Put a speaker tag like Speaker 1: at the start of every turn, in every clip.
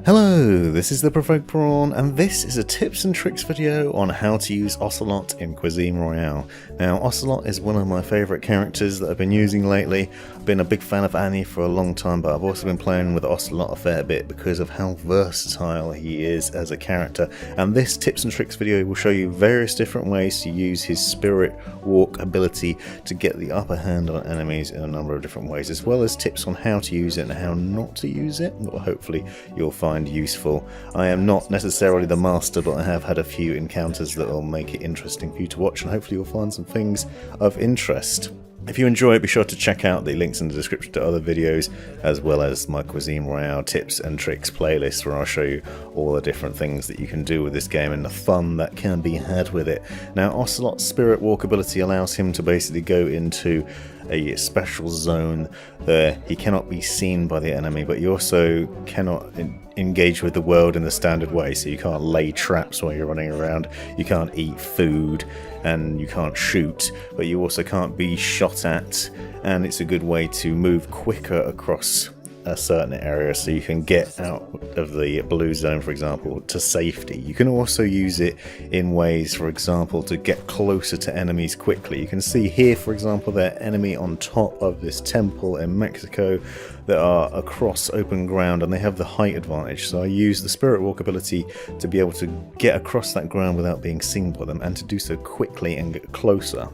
Speaker 1: Hello, this is the Provoked Prawn, and this is a tips and tricks video on how to use Ocelot in Cuisine Royale. Now, Ocelot is one of my favourite characters that I've been using lately. I've been a big fan of Annie for a long time, but I've also been playing with Ocelot a fair bit because of how versatile he is as a character. And this tips and tricks video will show you various different ways to use his spirit walk ability to get the upper hand on enemies in a number of different ways, as well as tips on how to use it and how not to use it, that hopefully you'll find useful. I am not necessarily the master, but I have had a few encounters that will make it interesting for you to watch, and hopefully you'll find some things of interest. If you enjoy it, be sure to check out the links in the description to other videos, as well as my Cuisine Royale tips and tricks playlist, where I'll show you all the different things that you can do with this game and the fun that can be had with it. Now, Ocelot's spirit walk ability allows him to basically go into a special zone there. He cannot be seen by the enemy, but you also cannot engage with the world in the standard way, so you can't lay traps while you're running around, you can't eat food, and you can't shoot, but you also can't be shot at, and it's a good way to move quicker across a certain area so you can get out of the blue zone, for example, to safety. You can also use it in ways, for example, to get closer to enemies quickly. You can see here, for example, their enemy on top of this temple in Mexico that are across open ground, and they have the height advantage, so I use the spirit walk ability to be able to get across that ground without being seen by them, and to do so quickly and get closer.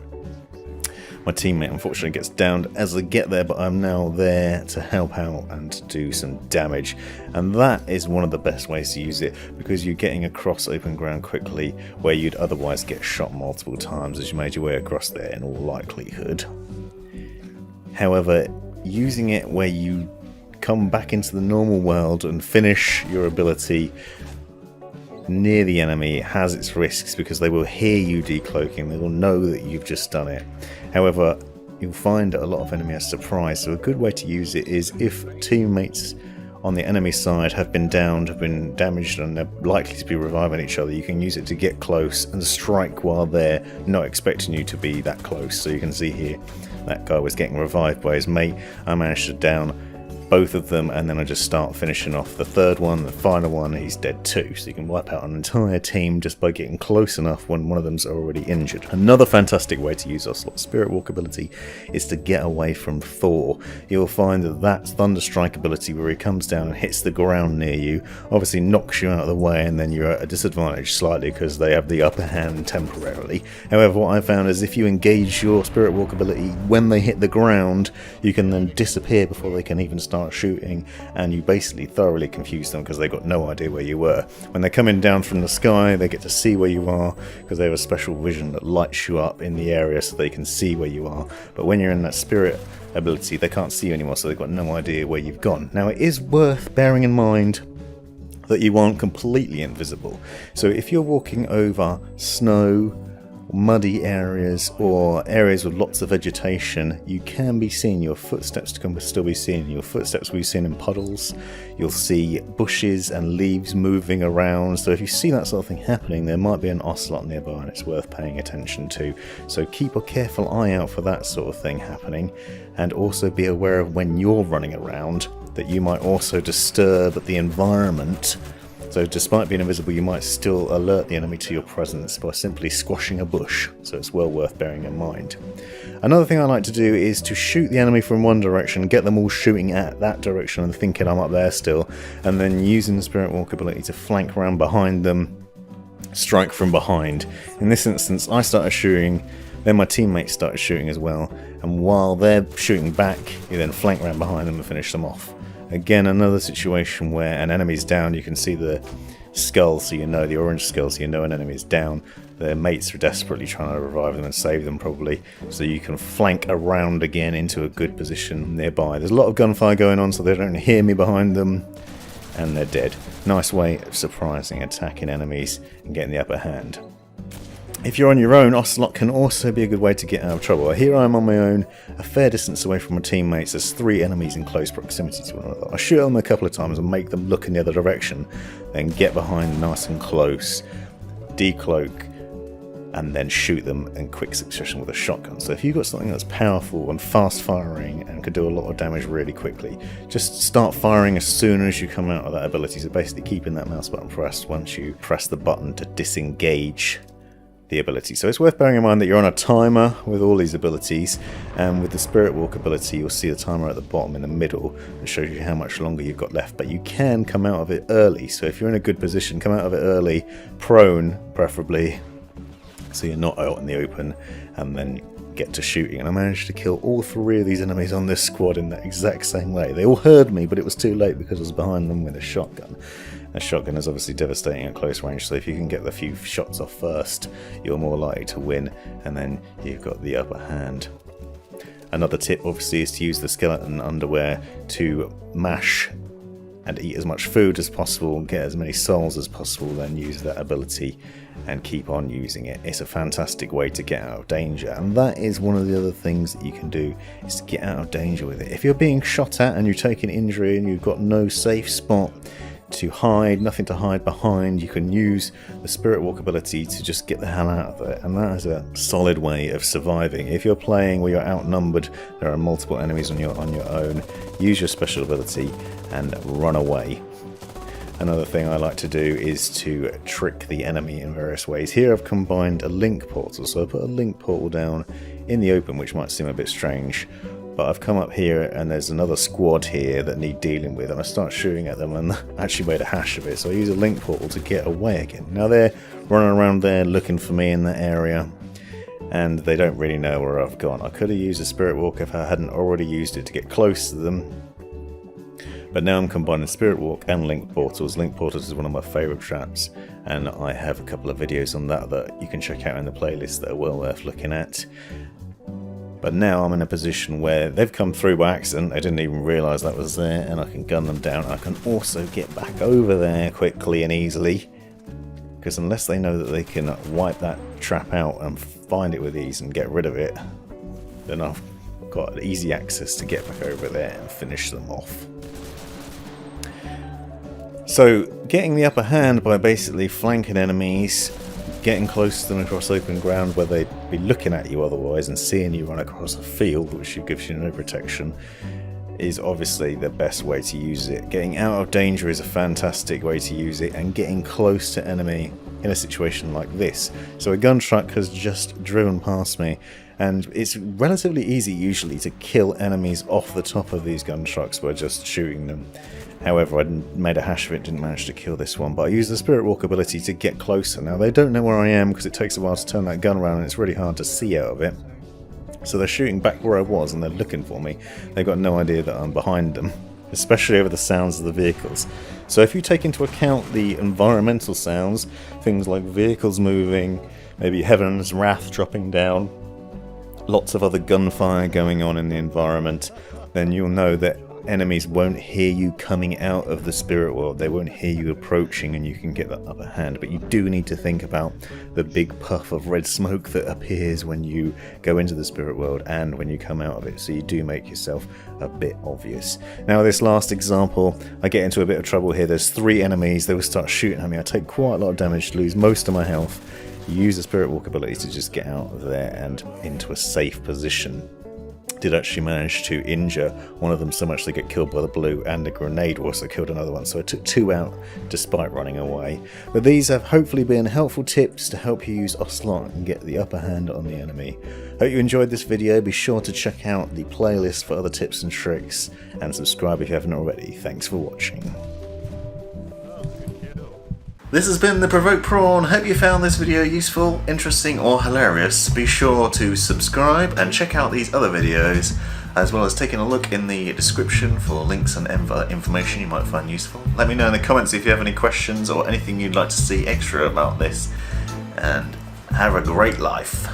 Speaker 1: My teammate unfortunately gets downed as I get there, but I'm now there to help out and to do some damage, and that is one of the best ways to use it, because you're getting across open ground quickly where you'd otherwise get shot multiple times as you made your way across there in all likelihood. However, using it where you come back into the normal world and finish your ability near the enemy has its risks, because they will hear you decloaking, they will know that you've just done it. However, you'll find that a lot of enemy are surprised, so a good way to use it is if teammates on the enemy side have been downed, have been damaged, and they're likely to be reviving each other, you can use it to get close and strike while they're not expecting you to be that close. So you can see here that guy was getting revived by his mate. I managed to down both of them, and then I just start finishing off the third one, the final one. He's dead too, so you can wipe out an entire team just by getting close enough when one of them's already injured. Another fantastic way to use Ocelot's spirit walk ability is to get away from Thor. You'll find that that Thunderstrike ability, where he comes down and hits the ground near you, obviously knocks you out of the way, and then you're at a disadvantage slightly because they have the upper hand temporarily. However, what I found is if you engage your spirit walk ability when they hit the ground, you can then disappear before they can even start shooting, and you basically thoroughly confuse them because they've got no idea where you were. When they're coming down from the sky, they get to see where you are because they have a special vision that lights you up in the area so they can see where you are. But when you're in that spirit ability, they can't see you anymore, so they've got no idea where you've gone. Now, it is worth bearing in mind that you aren't completely invisible. So if you're walking over snow, muddy areas, or areas with lots of vegetation, you can be seen. Your footsteps can still be seen. Your footsteps will be seen in puddles. You'll see bushes and leaves moving around. So if you see that sort of thing happening, there might be an Ocelot nearby, and it's worth paying attention to. So keep a careful eye out for that sort of thing happening, and also be aware of when you're running around that you might also disturb the environment. So despite being invisible, you might still alert the enemy to your presence by simply squashing a bush, so it's well worth bearing in mind. Another thing I like to do is to shoot the enemy from one direction, get them all shooting at that direction and thinking I'm up there still, and then using the spirit walk ability to flank around behind them, strike from behind. In this instance, I started shooting, then my teammates started shooting as well, and while they're shooting back, you then flank around behind them and finish them off. Again, another situation where an enemy's down, you can see the skull, so you know, the orange skull, so you know an enemy is down. Their mates are desperately trying to revive them and save them probably, so you can flank around again into a good position nearby. There's a lot of gunfire going on, so they don't hear me behind them, and they're dead. Nice way of surprising, attacking enemies and getting the upper hand. If you're on your own, Ocelot can also be a good way to get out of trouble. Here I am on my own, a fair distance away from my teammates. There's 3 enemies in close proximity to one another. I shoot them a couple of times and make them look in the other direction, then get behind nice and close, decloak, and then shoot them in quick succession with a shotgun. So if you've got something that's powerful and fast firing and can do a lot of damage really quickly, just start firing as soon as you come out of that ability. So basically keeping that mouse button pressed once you press the button to disengage the ability. So it's worth bearing in mind that you're on a timer with all these abilities, and with the Spirit Walk ability you'll see the timer at the bottom in the middle that shows you how much longer you've got left, but you can come out of it early. So if you're in a good position, come out of it early, prone preferably, so you're not out in the open, and then get to shooting. And I managed to kill all 3 of these enemies on this squad in that exact same way. They all heard me, but it was too late because I was behind them with a shotgun. A shotgun is obviously devastating at close range, so if you can get the few shots off first, you're more likely to win, and then you've got the upper hand. Another tip obviously is to use the skeleton underwear to mash and eat as much food as possible, get as many souls as possible, then use that ability and keep on using it. It's a fantastic way to get out of danger, and that is one of the other things that you can do, is to get out of danger with it. If you're being shot at and you're taking injury and you've got no safe spot to hide, nothing to hide behind, you can use the Spirit Walk ability to just get the hell out of it, and that is a solid way of surviving. If you're playing where you're outnumbered, there are multiple enemies on your own, use your special ability and run away. Another thing I like to do is to trick the enemy in various ways. Here I've combined a link portal, so I put a link portal down in the open, which might seem a bit strange, but I've come up here and there's another squad here that need dealing with, and I start shooting at them and actually made a hash of it. So I use a link portal to get away again. Now they're running around there looking for me in that area, and they don't really know where I've gone. I could have used a Spirit Walk if I hadn't already used it to get close to them, but now I'm combining Spirit Walk and Link Portals. Link Portals is one of my favourite traps, and I have a couple of videos on that you can check out in the playlist that are well worth looking at. But now I'm in a position where they've come through by accident, I didn't even realise that was there, and I can gun them down. I can also get back over there quickly and easily, because unless they know that they can wipe that trap out and find it with ease and get rid of it, then I've got easy access to get back over there and finish them off. So getting the upper hand by basically flanking enemies, getting close to them across open ground where they'd be looking at you otherwise and seeing you run across a field, which gives you no protection, is obviously the best way to use it. Getting out of danger is a fantastic way to use it, and getting close to enemy in a situation like this. So a gun truck has just driven past me, and it's relatively easy usually to kill enemies off the top of these gun trucks by just shooting them. However, I made a hash of it, didn't manage to kill this one, but I used the Spirit Walk ability to get closer. Now they don't know where I am because it takes a while to turn that gun around and it's really hard to see out of it. So they're shooting back where I was and they're looking for me. They've got no idea that I'm behind them, especially over the sounds of the vehicles. So if you take into account the environmental sounds, things like vehicles moving, maybe Heaven's Wrath dropping down, lots of other gunfire going on in the environment, then you'll know that enemies won't hear you coming out of the spirit world. They won't hear you approaching, and you can get that upper hand. But you do need to think about the big puff of red smoke that appears when you go into the spirit world and when you come out of it, so you do make yourself a bit obvious. Now this last example, I get into a bit of trouble here. There's 3 enemies. They will start shooting at me. I take quite a lot of damage, lose most of my health. You use the Spirit Walk ability to just get out of there and into a safe position. Did actually manage to injure one of them so much they get killed by the blue, and a grenade also killed another one, so I took 2 out despite running away. But these have hopefully been helpful tips to help you use Ocelot and get the upper hand on the enemy. Hope you enjoyed this video. Be sure to check out the playlist for other tips and tricks, and subscribe if you haven't already. Thanks for watching. This has been the Provoked Prawn. Hope you found this video useful, interesting or hilarious. Be sure to subscribe and check out these other videos, as well as taking a look in the description for links and information you might find useful. Let me know in the comments if you have any questions or anything you'd like to see extra about this, and have a great life.